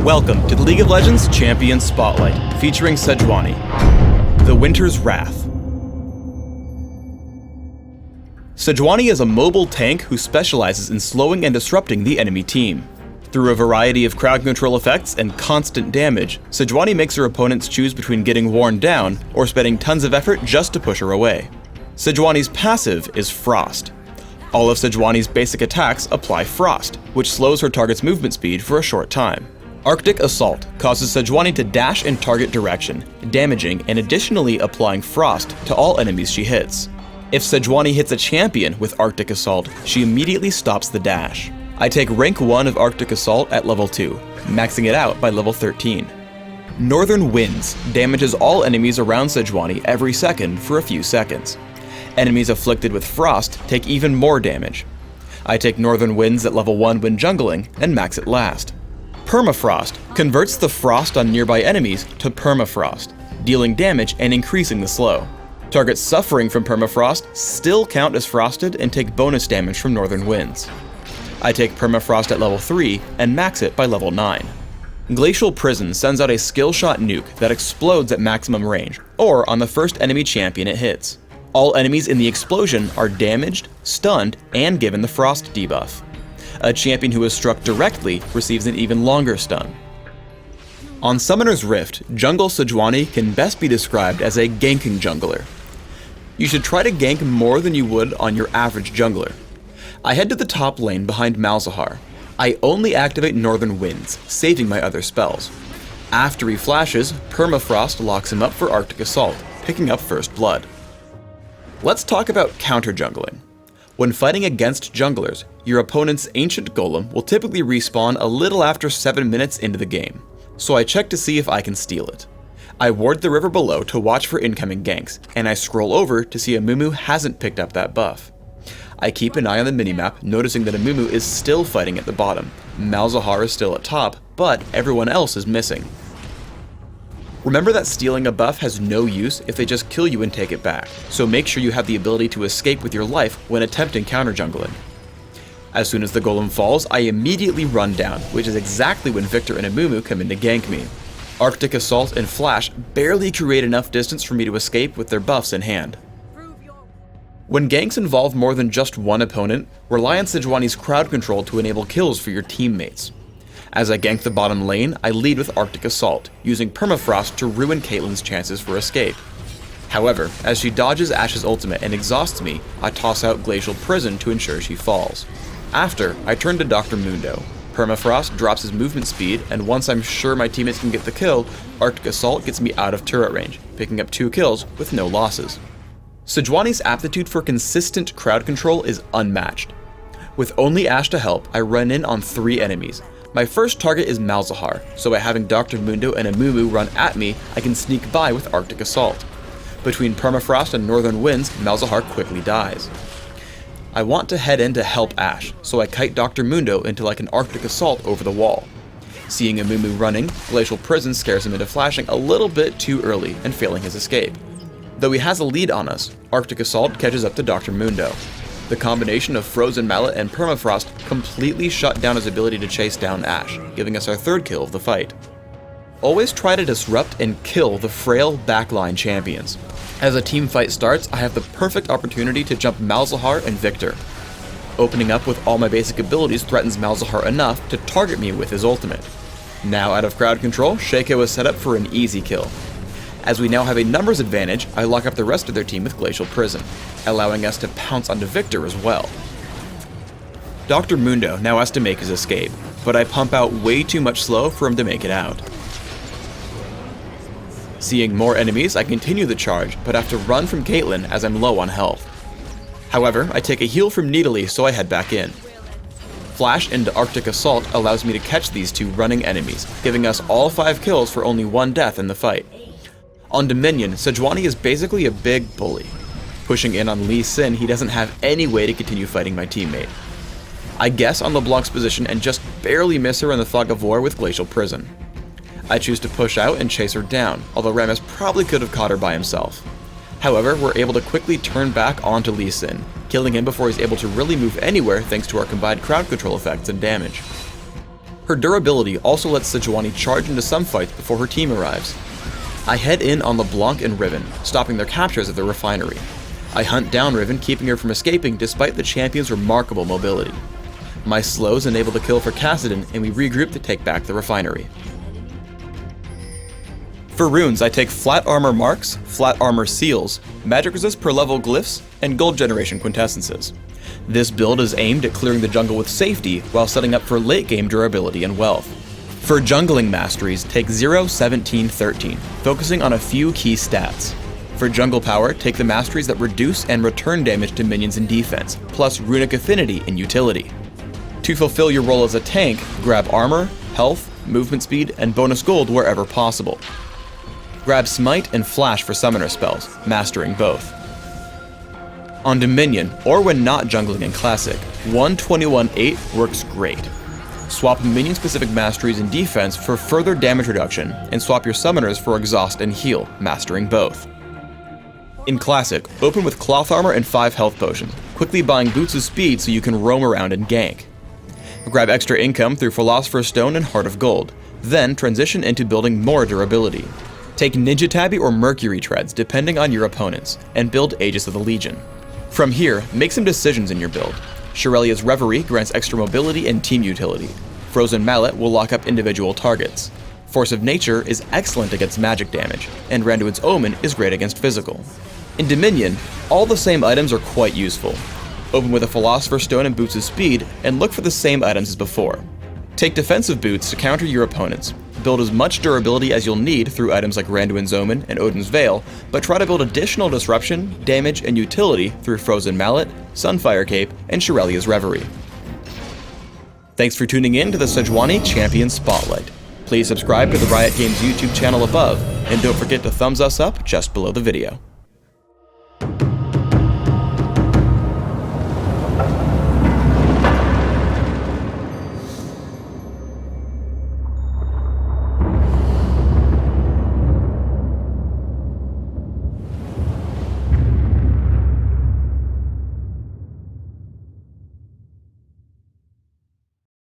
Welcome to the League of Legends Champions Spotlight, featuring Sejuani, the Winter's Wrath. Sejuani is a mobile tank who specializes in slowing and disrupting the enemy team. Through a variety of crowd control effects and constant damage, Sejuani makes her opponents choose between getting worn down or spending tons of effort just to push her away. Sejuani's passive is Frost. All of Sejuani's basic attacks apply Frost, which slows her target's movement speed for a short time. Arctic Assault causes Sejuani to dash in target direction, damaging and additionally applying Frost to all enemies she hits. If Sejuani hits a champion with Arctic Assault, she immediately stops the dash. I take rank 1 of Arctic Assault at level 2, maxing it out by level 13. Northern Winds damages all enemies around Sejuani every second for a few seconds. Enemies afflicted with Frost take even more damage. I take Northern Winds at level 1 when jungling and max it last. Permafrost converts the frost on nearby enemies to permafrost, dealing damage and increasing the slow. Targets suffering from permafrost still count as frosted and take bonus damage from Northern Winds. I take permafrost at level 3 and max it by level 9. Glacial Prison sends out a skill shot nuke that explodes at maximum range, or on the first enemy champion it hits. All enemies in the explosion are damaged, stunned, and given the frost debuff. A champion who is struck directly receives an even longer stun. On Summoner's Rift, Jungle Sejuani can best be described as a ganking jungler. You should try to gank more than you would on your average jungler. I head to the top lane behind Malzahar. I only activate Northern Winds, saving my other spells. After he flashes, Permafrost locks him up for Arctic Assault, picking up First Blood. Let's talk about counter jungling. When fighting against junglers, your opponent's Ancient Golem will typically respawn a little after 7 minutes into the game, so I check to see if I can steal it. I ward the river below to watch for incoming ganks, and I scroll over to see Amumu hasn't picked up that buff. I keep an eye on the minimap, noticing that Amumu is still fighting at the bottom. Malzahar is still at top, but everyone else is missing. Remember that stealing a buff has no use if they just kill you and take it back, so make sure you have the ability to escape with your life when attempting counter jungling. As soon as the golem falls, I immediately run down, which is exactly when Victor and Amumu come in to gank me. Arctic Assault and Flash barely create enough distance for me to escape with their buffs in hand. When ganks involve more than just one opponent, rely on Sejuani's crowd control to enable kills for your teammates. As I gank the bottom lane, I lead with Arctic Assault, using Permafrost to ruin Caitlyn's chances for escape. However, as she dodges Ashe's ultimate and exhausts me, I toss out Glacial Prison to ensure she falls. After, I turn to Dr. Mundo. Permafrost drops his movement speed, and once I'm sure my teammates can get the kill, Arctic Assault gets me out of turret range, picking up 2 kills with no losses. Sejuani's aptitude for consistent crowd control is unmatched. With only Ashe to help, I run in on 3 enemies. My first target is Malzahar, so by having Dr. Mundo and Amumu run at me, I can sneak by with Arctic Assault. Between Permafrost and Northern Winds, Malzahar quickly dies. I want to head in to help Ashe, so I kite Dr. Mundo into like an Arctic Assault over the wall. Seeing Amumu running, Glacial Prison scares him into flashing a little bit too early and failing his escape. Though he has a lead on us, Arctic Assault catches up to Dr. Mundo. The combination of Frozen Mallet and Permafrost completely shut down his ability to chase down Ashe, giving us our 3rd kill of the fight. Always try to disrupt and kill the frail backline champions. As a team fight starts, I have the perfect opportunity to jump Malzahar and Victor. Opening up with all my basic abilities threatens Malzahar enough to target me with his ultimate. Now out of crowd control, Shaco is set up for an easy kill. As we now have a numbers advantage, I lock up the rest of their team with Glacial Prison, allowing us to pounce onto Victor as well. Dr. Mundo now has to make his escape, but I pump out way too much slow for him to make it out. Seeing more enemies, I continue the charge, but have to run from Caitlyn as I'm low on health. However, I take a heal from Nidalee, so I head back in. Flash into Arctic Assault allows me to catch these 2 running enemies, giving us all 5 kills for only 1 death in the fight. On Dominion, Sejuani is basically a big bully. Pushing in on Lee Sin, he doesn't have any way to continue fighting my teammate. I guess on LeBlanc's position and just barely miss her in the Fog of War with Glacial Prison. I choose to push out and chase her down, although Rammus probably could have caught her by himself. However, we're able to quickly turn back onto Lee Sin, killing him before he's able to really move anywhere thanks to our combined crowd control effects and damage. Her durability also lets Sejuani charge into some fights before her team arrives. I head in on LeBlanc and Riven, stopping their captures of the refinery. I hunt down Riven, keeping her from escaping despite the champion's remarkable mobility. My slows enable the kill for Kassadin, and we regroup to take back the refinery. For runes, I take flat armor marks, flat armor seals, magic resist per level glyphs, and gold generation quintessences. This build is aimed at clearing the jungle with safety while setting up for late game durability and wealth. For jungling masteries, take 0, 17, 13, focusing on a few key stats. For jungle power, take the masteries that reduce and return damage to minions in defense, plus runic affinity in utility. To fulfill your role as a tank, grab armor, health, movement speed, and bonus gold wherever possible. Grab Smite and Flash for summoner spells, mastering both. On Dominion, or when not jungling in Classic, 121-8 works great. Swap minion-specific masteries in defense for further damage reduction, and swap your summoners for exhaust and heal, mastering both. In Classic, open with cloth armor and 5 health potions, quickly buying boots of speed so you can roam around and gank. Grab extra income through Philosopher's Stone and Heart of Gold, then transition into building more durability. Take Ninja Tabby or Mercury Treads depending on your opponents, and build Aegis of the Legion. From here, make some decisions in your build. Shirelia's Reverie grants extra mobility and team utility. Frozen Mallet will lock up individual targets. Force of Nature is excellent against magic damage, and Randuin's Omen is great against physical. In Dominion, all the same items are quite useful. Open with a Philosopher's Stone and Boots of Speed, and look for the same items as before. Take defensive boots to counter your opponents. Build as much durability as you'll need through items like Randuin's Omen and Odin's Veil, but try to build additional disruption, damage, and utility through Frozen Mallet, Sunfire Cape, and Shirelia's Reverie. Thanks for tuning in to the Sejuani Champion Spotlight. Please subscribe to the Riot Games YouTube channel above, and don't forget to thumbs us up just below the video.